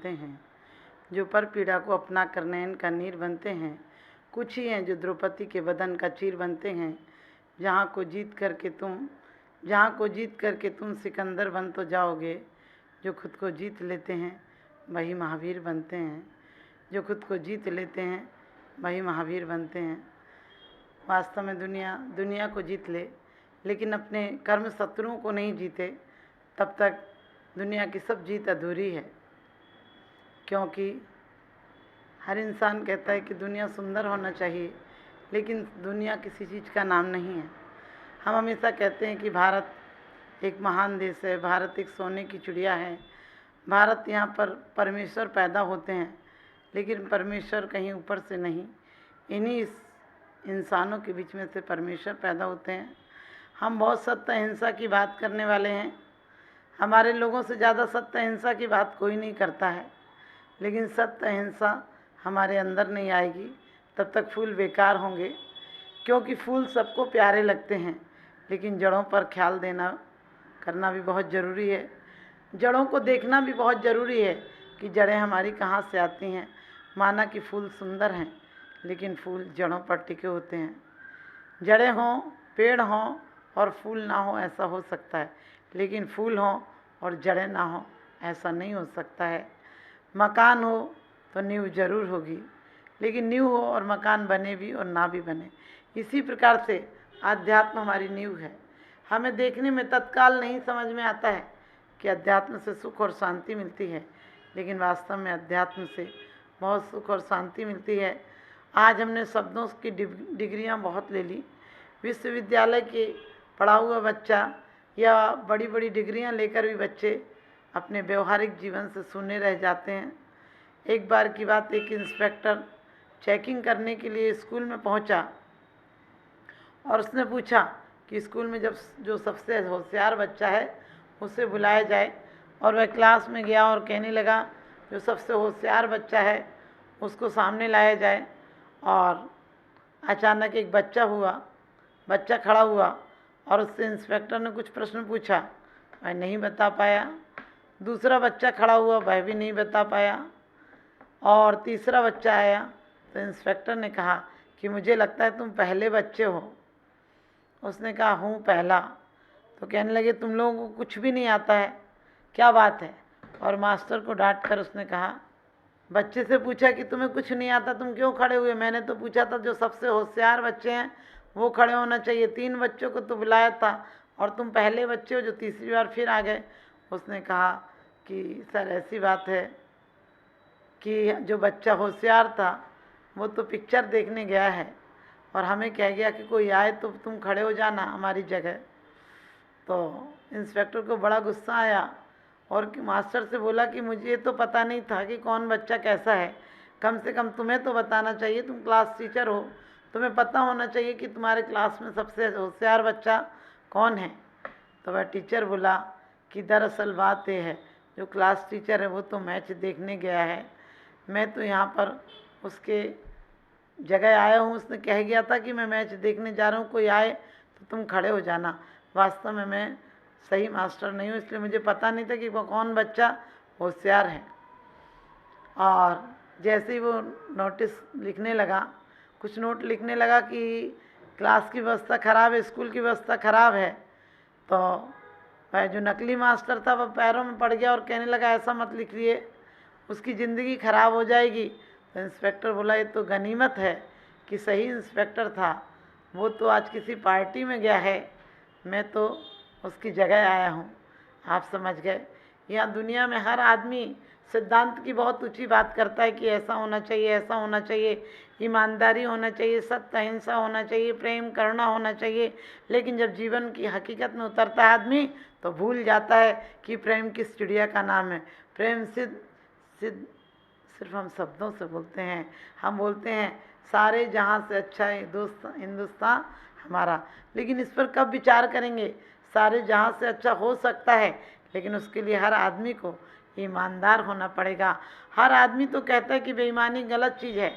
बनते हैं, जो पर पीड़ा को अपना कर नयन का नीर बनते हैं। कुछ ही हैं जो द्रौपदी के बदन का चीर बनते हैं। जहाँ को जीत करके तुम सिकंदर बन तो जाओगे। जो खुद को जीत लेते हैं वही महावीर बनते हैं। जो खुद को जीत लेते हैं वही महावीर बनते हैं। वास्तव में दुनिया को जीत ले, लेकिन अपने कर्म शत्रुओं को नहीं जीते, तब तक दुनिया की सब जीत अधूरी है। क्योंकि हर इंसान कहता है कि दुनिया सुंदर होना चाहिए, लेकिन दुनिया किसी चीज़ का नाम नहीं है। हम हमेशा कहते हैं कि भारत एक महान देश है, भारत एक सोने की चिड़िया है, भारत यहाँ पर परमेश्वर पैदा होते हैं, लेकिन परमेश्वर कहीं ऊपर से नहीं, इन्हीं इंसानों के बीच में से परमेश्वर पैदा होते हैं। हम बहुत सत्य अहिंसा की बात करने वाले हैं। हमारे लोगों से ज़्यादा सत्य अहिंसा की बात कोई नहीं करता है, लेकिन सत्य अहिंसा हमारे अंदर नहीं आएगी तब तक फूल बेकार होंगे। क्योंकि फूल सबको प्यारे लगते हैं, लेकिन जड़ों पर ख्याल करना भी बहुत ज़रूरी है। जड़ों को देखना भी बहुत ज़रूरी है कि जड़ें हमारी कहाँ से आती हैं। माना कि फूल सुंदर हैं, लेकिन फूल जड़ों पर टिके होते हैं। जड़ें हों, पेड़ हों और फूल ना हो ऐसा हो सकता है, लेकिन फूल हों और जड़ें ना हो ऐसा नहीं हो सकता है। मकान हो तो नींव ज़रूर होगी, लेकिन नींव हो और मकान बने भी और ना भी बने। इसी प्रकार से आध्यात्म हमारी नींव है। हमें देखने में तत्काल नहीं समझ में आता है कि अध्यात्म से सुख और शांति मिलती है, लेकिन वास्तव में अध्यात्म से बहुत सुख और शांति मिलती है। आज हमने शब्दों की डिग्रियां बहुत ले ली। विश्वविद्यालय के पढ़ा हुआ बच्चा या बड़ी बड़ी डिग्रियां लेकर भी बच्चे अपने व्यवहारिक जीवन से शून्य रह जाते हैं। एक बार की बात, एक इंस्पेक्टर चेकिंग करने के लिए स्कूल में पहुंचा और उसने पूछा कि स्कूल में जो सबसे होशियार बच्चा है उसे बुलाया जाए। और वह क्लास में गया और कहने लगा जो सबसे होशियार बच्चा है उसको सामने लाया जाए। और अचानक एक बच्चा खड़ा हुआ और उससे इंस्पेक्टर ने कुछ प्रश्न पूछा, वह नहीं बता पाया। दूसरा बच्चा खड़ा हुआ, वह भी नहीं बता पाया। और तीसरा बच्चा आया तो इंस्पेक्टर ने कहा कि मुझे लगता है तुम पहले बच्चे हो। उसने कहा हूँ पहला। तो कहने लगे तुम लोगों को कुछ भी नहीं आता है, क्या बात है? और मास्टर को डांट कर उसने कहा, बच्चे से पूछा कि तुम्हें कुछ नहीं आता, तुम क्यों खड़े हुए? मैंने तो पूछा था जो सबसे होशियार बच्चे हैं वो खड़े होना चाहिए। 3 बच्चों को तो बुलाया था और तुम पहले बच्चे हो जो तीसरी बार फिर आ गए। उसने कहा कि सर ऐसी बात है कि जो बच्चा होशियार था वो तो पिक्चर देखने गया है और हमें कह गया कि कोई आए तो तुम खड़े हो जाना हमारी जगह। तो इंस्पेक्टर को बड़ा गुस्सा आया और मास्टर से बोला कि मुझे तो पता नहीं था कि कौन बच्चा कैसा है। कम से कम तुम्हें तो बताना चाहिए, तुम क्लास टीचर हो, तुम्हें पता होना चाहिए कि तुम्हारे क्लास में सबसे होशियार बच्चा कौन है। तो वह टीचर बोला कि दरअसल बात यह है, जो क्लास टीचर है वो तो मैच देखने गया है, मैं तो यहाँ पर उसके जगह आया हूँ। उसने कह गया था कि मैं मैच देखने जा रहा हूँ, कोई आए तो तुम खड़े हो जाना। वास्तव में मैं सही मास्टर नहीं हूँ, इसलिए मुझे पता नहीं था कि वो कौन बच्चा होशियार है। और जैसे ही वो नोटिस लिखने लगा, कुछ नोट लिखने लगा कि क्लास की व्यवस्था ख़राब है, स्कूल की व्यवस्था ख़राब है, तो वह जो नकली मास्टर था वह पैरों में पड़ गया और कहने लगा ऐसा मत लिखिए, उसकी ज़िंदगी ख़राब हो जाएगी। तो इंस्पेक्टर बोला ये तो गनीमत है कि सही इंस्पेक्टर था, वो तो आज किसी पार्टी में गया है, मैं तो उसकी जगह आया हूँ। आप समझ गए? यहाँ दुनिया में हर आदमी सिद्धांत की बहुत ऊंची बात करता है कि ऐसा होना चाहिए, ऐसा होना चाहिए, ईमानदारी होना चाहिए, सत्य अहिंसा होना चाहिए, प्रेम करुणा होना चाहिए, लेकिन जब जीवन की हकीकत में उतरता है आदमी तो भूल जाता है कि प्रेम किस चिड़िया का नाम है। प्रेम सिद्ध सिर्फ हम शब्दों से बोलते हैं। हम बोलते हैं सारे जहां से अच्छा है दोस्त हिंदुस्तान हमारा, लेकिन इस पर कब विचार करेंगे? सारे जहां से अच्छा हो सकता है, लेकिन उसके लिए हर आदमी को ईमानदार होना पड़ेगा। हर आदमी तो कहता है कि बेईमानी गलत चीज़ है।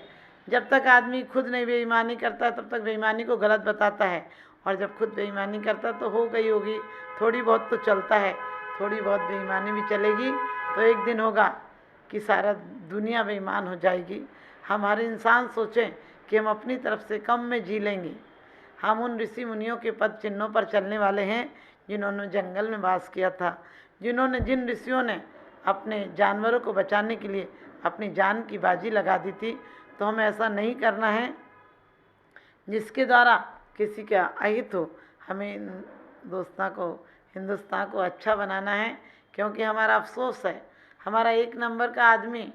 जब तक आदमी खुद नहीं बेईमानी करता है तब तक बेईमानी को गलत बताता है, और जब खुद बेईमानी करता है तो हो गई होगी, थोड़ी बहुत तो चलता है, थोड़ी बहुत बेईमानी भी चलेगी तो एक दिन होगा कि सारा दुनिया बेईमान हो जाएगी। हम हर इंसान सोचें कि हम अपनी तरफ से कम में जी लेंगे। हम उन ऋषि मुनियों के पद चिन्हों पर चलने वाले हैं जिन्होंने जंगल में वास किया था, जिन ऋषियों ने अपने जानवरों को बचाने के लिए अपनी जान की बाजी लगा दी थी। तो हमें ऐसा नहीं करना है जिसके द्वारा किसी का अहित हो। हमें हिंदुस्तान को अच्छा बनाना है, क्योंकि हमारा अफसोस है हमारा एक नंबर का आदमी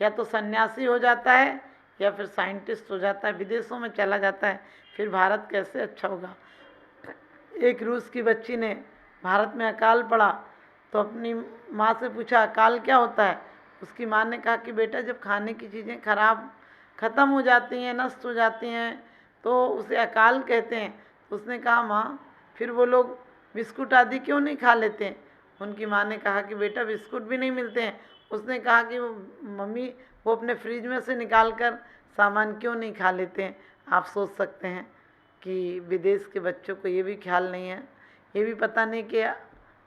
या तो सन्यासी हो जाता है या फिर साइंटिस्ट हो जाता है, विदेशों में चला जाता है। फिर भारत कैसे अच्छा होगा। एक रूस की बच्ची ने भारत में अकाल पड़ा तो अपनी माँ से पूछा अकाल क्या होता है। उसकी माँ ने कहा कि बेटा जब खाने की चीज़ें ख़त्म हो जाती हैं, नष्ट हो जाती हैं तो उसे अकाल कहते हैं। तो उसने कहा माँ फिर वो लोग बिस्कुट आदि क्यों नहीं खा लेते हैं। उनकी माँ ने कहा कि बेटा बिस्कुट भी नहीं मिलते हैं। उसने कहा कि मम्मी वो अपने फ्रिज में से निकाल कर सामान क्यों नहीं खा लेते हैं। आप सोच सकते हैं कि विदेश के बच्चों को ये भी ख्याल नहीं है, ये भी पता नहीं कि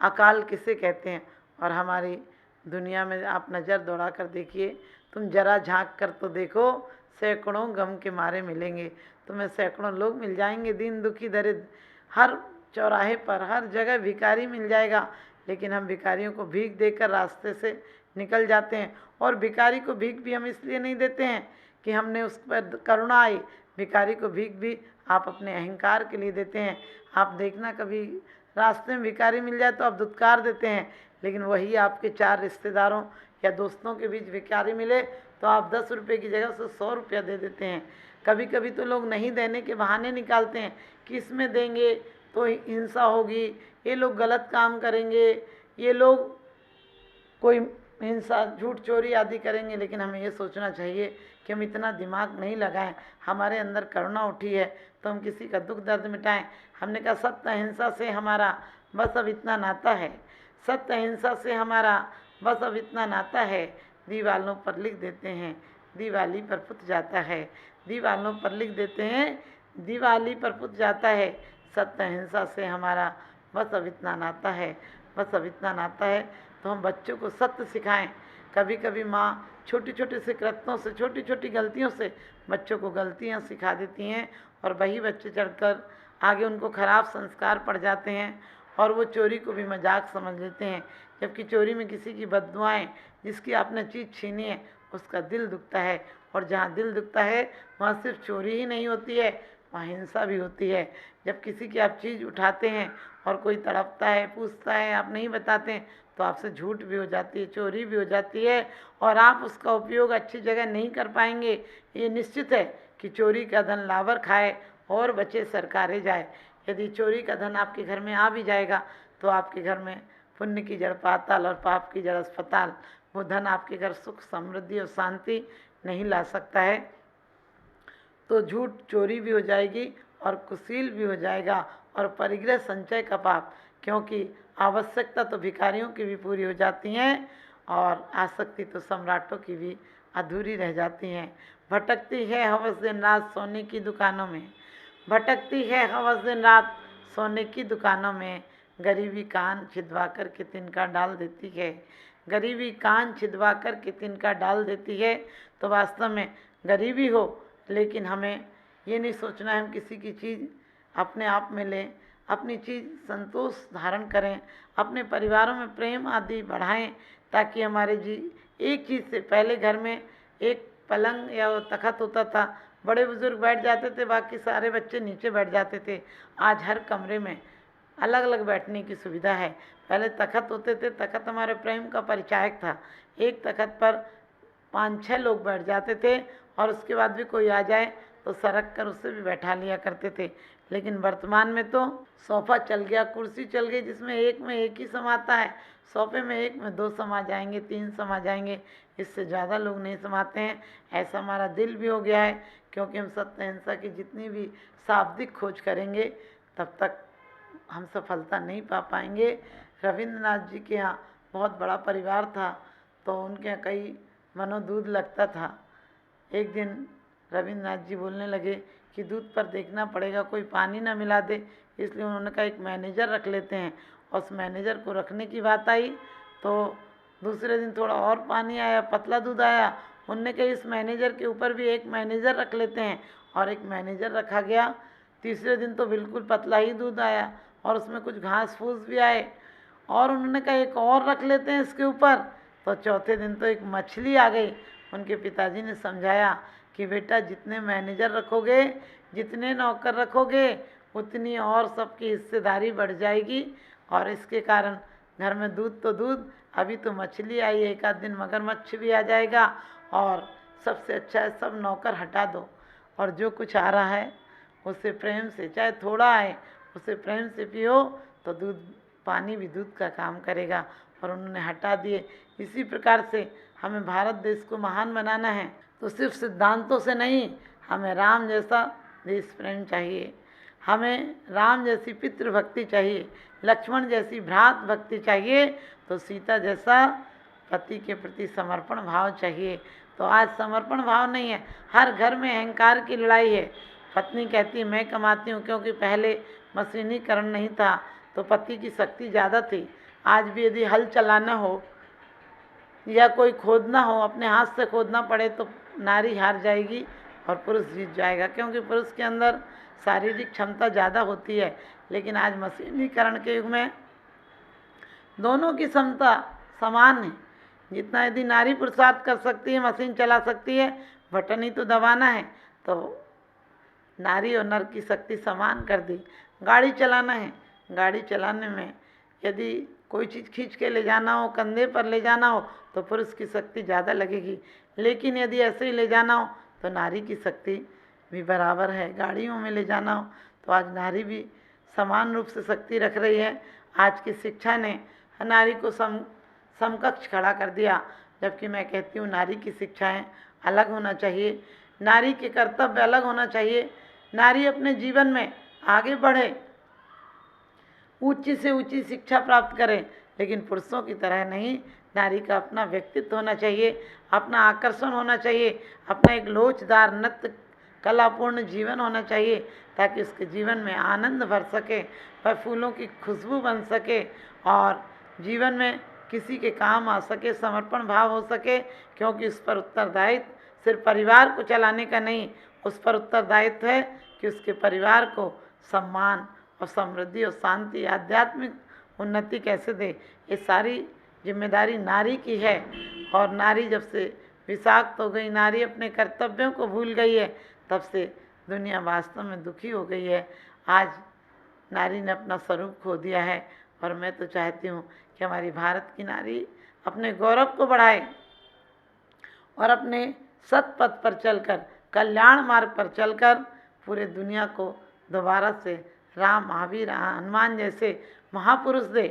अकाल किसे कहते हैं। और हमारी दुनिया में आप नज़र दौड़ा कर देखिए, तुम जरा झांक कर तो देखो, सैकड़ों गम के मारे मिलेंगे। तुम्हें सैकड़ों लोग मिल जाएंगे दीन दुखी दरिद्र, हर चौराहे पर हर जगह भिखारी मिल जाएगा। लेकिन हम भिखारियों को भीख देकर रास्ते से निकल जाते हैं। और भिखारी को भीख भी हम इसलिए नहीं देते हैं कि हमने उस पर करुणा आई। भिखारी को भीख भी आप अपने अहंकार के लिए देते हैं। आप देखना कभी रास्ते में भिखारी मिल जाए तो आप धुतकार देते हैं, लेकिन वही आपके 4 रिश्तेदारों या दोस्तों के बीच भिखारी मिले तो आप 10 रुपये की जगह से 100 रुपया दे देते हैं। कभी कभी तो लोग नहीं देने के बहाने निकालते हैं कि इसमें देंगे तो हिंसा होगी, ये लोग गलत काम करेंगे, ये लोग कोई हिंसा झूठ चोरी आदि करेंगे। लेकिन हमें ये सोचना चाहिए कि हम इतना दिमाग नहीं लगाएं। हमारे अंदर करुणा उठी है तो हम किसी का दुख दर्द मिटाएं। हमने कहा सत्य अहिंसा से हमारा बस अब इतना नाता है, सत्य अहिंसा से हमारा बस अब इतना नाता है। दीवालों पर लिख देते हैं दिवाली पर पुत जाता है, दीवालों पर लिख देते हैं दिवाली पर पुत जाता है। सत्य अहिंसा से हमारा बस अब इतना नाता है, बस अब इतना नाता है। तो हम बच्चों को सत्य सिखाएं। कभी कभी माँ छोटी छोटी सी कृत्यों से, छोटी छोटी गलतियों से बच्चों को गलतियाँ सिखा देती हैं और वही बच्चे चढ़कर आगे उनको खराब संस्कार पड़ जाते हैं और वो चोरी को भी मजाक समझ लेते हैं। जबकि चोरी में किसी की बददुआएं, जिसकी आपने चीज़ छीनी है उसका दिल दुखता है। और जहाँ दिल दुखता है वहाँ सिर्फ चोरी ही नहीं होती है, वहाँ हिंसा भी होती है। जब किसी की आप चीज़ उठाते हैं और कोई तड़पता है, पूछता है, आप नहीं बताते हैं तो आपसे झूठ भी हो जाती है, चोरी भी हो जाती है और आप उसका उपयोग अच्छी जगह नहीं कर पाएंगे। ये निश्चित है कि चोरी का धन लावर खाए और बचे सरकारे जाए। यदि चोरी का धन आपके घर में आ भी जाएगा तो आपके घर में पुण्य की जड़ पाताल और पाप की जड़ अस्पताल। वो धन आपके घर सुख समृद्धि और शांति नहीं ला सकता है। तो झूठ चोरी भी हो जाएगी और कुशील भी हो जाएगा और परिग्रह संचय का पाप, क्योंकि आवश्यकता तो भिखारियों की भी पूरी हो जाती हैं और आसक्ति तो सम्राटों की भी अधूरी रह जाती हैं। भटकती है हवस दिन रात सोने की दुकानों में, भटकती है हवस दिन रात सोने की दुकानों में। गरीबी कान छिदवा कर के तिनका डाल देती है, गरीबी कान छिदवा कर के तिनका डाल देती है। तो वास्तव में गरीबी हो, लेकिन हमें ये नहीं सोचना है हम किसी की चीज़ अपने आप में लें। अपनी चीज़ संतोष धारण करें, अपने परिवारों में प्रेम आदि बढ़ाएं, ताकि हमारे एक चीज़ से पहले घर में एक पलंग या तखत होता था, बड़े बुजुर्ग बैठ जाते थे, बाकी सारे बच्चे नीचे बैठ जाते थे। आज हर कमरे में अलग अलग बैठने की सुविधा है। पहले तखत होते थे, तखत हमारे प्रेम का परिचायक था। एक तखत पर 5-6 लोग बैठ जाते थे और उसके बाद भी कोई आ जाए तो सरक कर उससे भी बैठा लिया करते थे। लेकिन वर्तमान में तो सोफ़ा चल गया, कुर्सी चल गई, जिसमें एक में एक ही समाता है। सोफ़े में एक में 2 समा जाएंगे, 3 समा जाएंगे, इससे ज़्यादा लोग नहीं समाते हैं। ऐसा हमारा दिल भी हो गया है, क्योंकि हम सत्य अहिंसा की जितनी भी शाब्दिक खोज करेंगे तब तक हम सफलता नहीं पा पाएंगे। रविंद्रनाथ जी के यहाँ बहुत बड़ा परिवार था, तो उनके यहाँ कई मनों दूध लगता था। एक दिन रविंद्रनाथ जी बोलने लगे कि दूध पर देखना पड़ेगा कोई पानी ना मिला दे, इसलिए उन्होंने कहा एक मैनेजर रख लेते हैं। और उस मैनेजर को रखने की बात आई तो दूसरे दिन थोड़ा और पानी आया, पतला दूध आया। उनने कहा इस मैनेजर के ऊपर भी एक मैनेजर रख लेते हैं, और एक मैनेजर रखा गया। तीसरे दिन तो बिल्कुल पतला ही दूध आया और उसमें कुछ घास फूस भी आए, और उन्होंने कहा एक और रख लेते हैं इसके ऊपर। तो चौथे दिन तो एक मछली आ गई। उनके पिताजी ने समझाया कि बेटा जितने मैनेजर रखोगे, जितने नौकर रखोगे, उतनी और सबकी हिस्सेदारी बढ़ जाएगी, और इसके कारण घर में दूध तो दूध, अभी तो मछली आई, एक आध दिन मगरमच्छ भी आ जाएगा। और सबसे अच्छा है सब नौकर हटा दो, और जो कुछ आ रहा है उसे प्रेम से, चाहे थोड़ा आए, उसे प्रेम से पियो, तो दूध पानी भी दूध का काम करेगा। और उन्होंने हटा दिए। इसी प्रकार से हमें भारत देश को महान बनाना है तो सिर्फ सिद्धांतों से नहीं, हमें राम जैसा देश प्रेम चाहिए, हमें राम जैसी पितृभक्ति चाहिए, लक्ष्मण जैसी भ्रात भक्ति चाहिए, तो सीता जैसा पति के प्रति समर्पण भाव चाहिए। तो आज समर्पण भाव नहीं है, हर घर में अहंकार की लड़ाई है। पत्नी कहती मैं कमाती हूँ, क्योंकि पहले मशीनीकरण नहीं था तो पति की शक्ति ज़्यादा थी। आज भी यदि हल चलाना हो या कोई खोदना हो, अपने हाथ से खोदना पड़े, तो नारी हार जाएगी और पुरुष जीत जाएगा, क्योंकि पुरुष के अंदर शारीरिक क्षमता ज़्यादा होती है। लेकिन आज मशीनीकरण के युग में दोनों की क्षमता समान है। जितना यदि नारी पुरुषार्थ कर सकती है, मशीन चला सकती है, बटन ही तो दबाना है, तो नारी और नर की शक्ति समान कर दी। गाड़ी चलाना है, गाड़ी चलाने में यदि कोई चीज़ खींच के ले जाना हो, कंधे पर ले जाना हो, तो पुरुष की शक्ति ज़्यादा लगेगी। लेकिन यदि ऐसे ही ले जाना हो तो नारी की शक्ति भी बराबर है। गाड़ियों में ले जाना हो तो आज नारी भी समान रूप से शक्ति रख रही है। आज की शिक्षा ने नारी को समकक्ष खड़ा कर दिया, जबकि मैं कहती हूँ नारी की शिक्षाएं अलग होना चाहिए, नारी के कर्तव्य अलग होना चाहिए। नारी अपने जीवन में आगे बढ़े, ऊंची से ऊंची शिक्षा प्राप्त करें, लेकिन पुरुषों की तरह नहीं। नारी का अपना व्यक्तित्व होना चाहिए, अपना आकर्षण होना चाहिए, अपना एक लोचदार नृत्य कलापूर्ण जीवन होना चाहिए, ताकि उसके जीवन में आनंद भर सके, वह फूलों की खुशबू बन सके और जीवन में किसी के काम आ सके, समर्पण भाव हो सके। क्योंकि उस पर उत्तरदायित्व सिर्फ परिवार को चलाने का नहीं, उस पर उत्तरदायित्व है कि उसके परिवार को सम्मान और समृद्धि और शांति, आध्यात्मिक उन्नति कैसे दे। ये सारी जिम्मेदारी नारी की है। और नारी जब से विषाक्त हो गई, नारी अपने कर्तव्यों को भूल गई है, तब से दुनिया वास्तव में दुखी हो गई है। आज नारी ने अपना स्वरूप खो दिया है, और मैं तो चाहती हूँ कि हमारी भारत की नारी अपने गौरव को बढ़ाए और अपने सत पथ पर चलकर, कल्याण मार्ग पर चलकर पूरे दुनिया को दोबारा से राम, महावीर, हनुमान जैसे महापुरुष दे।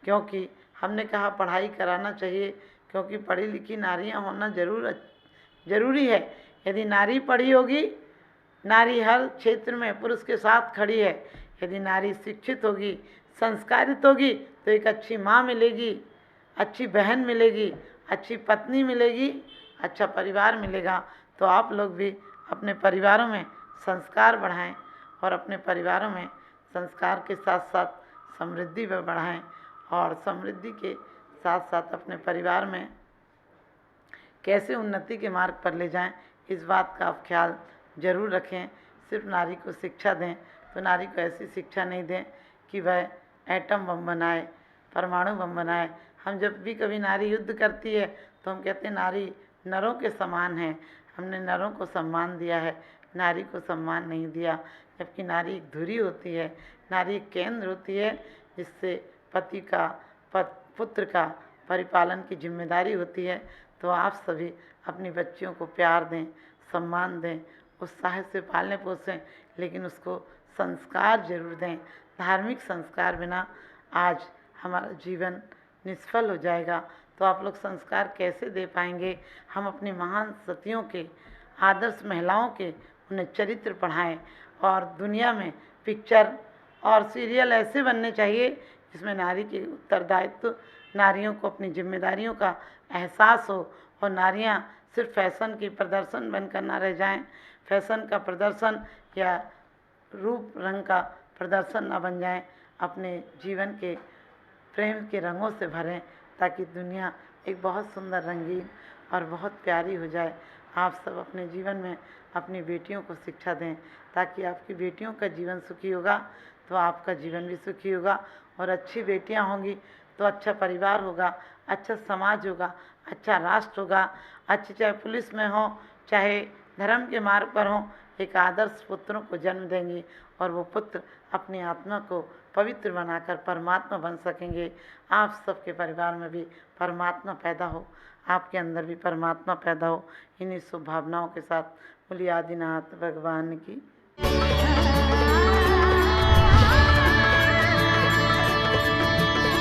क्योंकि हमने कहा पढ़ाई कराना चाहिए, क्योंकि पढ़ी लिखी नारियां होना जरूरी है। यदि नारी पढ़ी होगी, नारी हर क्षेत्र में पुरुष के साथ खड़ी है। यदि नारी शिक्षित होगी, संस्कारित होगी, तो एक अच्छी माँ मिलेगी, अच्छी बहन मिलेगी, अच्छी पत्नी मिलेगी, अच्छा परिवार मिलेगा। तो आप लोग भी अपने परिवारों में संस्कार बढ़ाएं और अपने परिवारों में संस्कार के साथ साथ समृद्धि भी बढ़ाएं, और समृद्धि के साथ साथ अपने परिवार में कैसे उन्नति के मार्ग पर ले जाएं, इस बात का आप ख्याल जरूर रखें। सिर्फ नारी को शिक्षा दें तो नारी को ऐसी शिक्षा नहीं दें कि वह एटम बम बनाए, परमाणु बम बनाए। हम जब भी कभी नारी युद्ध करती है तो हम कहते हैं नारी नरों के समान है। हमने नरों को सम्मान दिया है, नारी को सम्मान नहीं दिया। जबकि नारी एक धुरी होती है, नारी एक केंद्र होती है, जिससे पति का, पुत्र का परिपालन की जिम्मेदारी होती है। तो आप सभी अपनी बच्चियों को प्यार दें, सम्मान दें, उत्साह से पालने पोसें, लेकिन उसको संस्कार जरूर दें। धार्मिक संस्कार बिना आज हमारा जीवन निष्फल हो जाएगा। तो आप लोग संस्कार कैसे दे पाएंगे? हम अपनी महान सतियों के, आदर्श महिलाओं के, उन्हें चरित्र पढ़ाएं। और दुनिया में पिक्चर और सीरियल ऐसे बनने चाहिए जिसमें नारी के उत्तरदायित्व, नारियों को अपनी जिम्मेदारियों का एहसास हो, और नारियां सिर्फ फैशन की प्रदर्शन बनकर ना रह जाएं, फैशन का प्रदर्शन या रूप रंग का प्रदर्शन ना बन जाएं। अपने जीवन के प्रेम के रंगों से भरें, ताकि दुनिया एक बहुत सुंदर, रंगीन और बहुत प्यारी हो जाए। आप सब अपने जीवन में अपनी बेटियों को शिक्षा दें, ताकि आपकी बेटियों का जीवन सुखी होगा तो आपका जीवन भी सुखी होगा। और अच्छी बेटियां होंगी तो अच्छा परिवार होगा, अच्छा समाज होगा, अच्छा राष्ट्र होगा। अच्छी, चाहे पुलिस में हो, चाहे धर्म के मार्ग पर हो, एक आदर्श पुत्रों को जन्म देंगी और वो पुत्र अपनी आत्मा को पवित्र बनाकर परमात्मा बन सकेंगे। आप सबके परिवार में भी परमात्मा पैदा हो, आपके अंदर भी परमात्मा पैदा हो। इन्हीं शुभ भावनाओं के साथ बोलिए आदिनाथ भगवान की।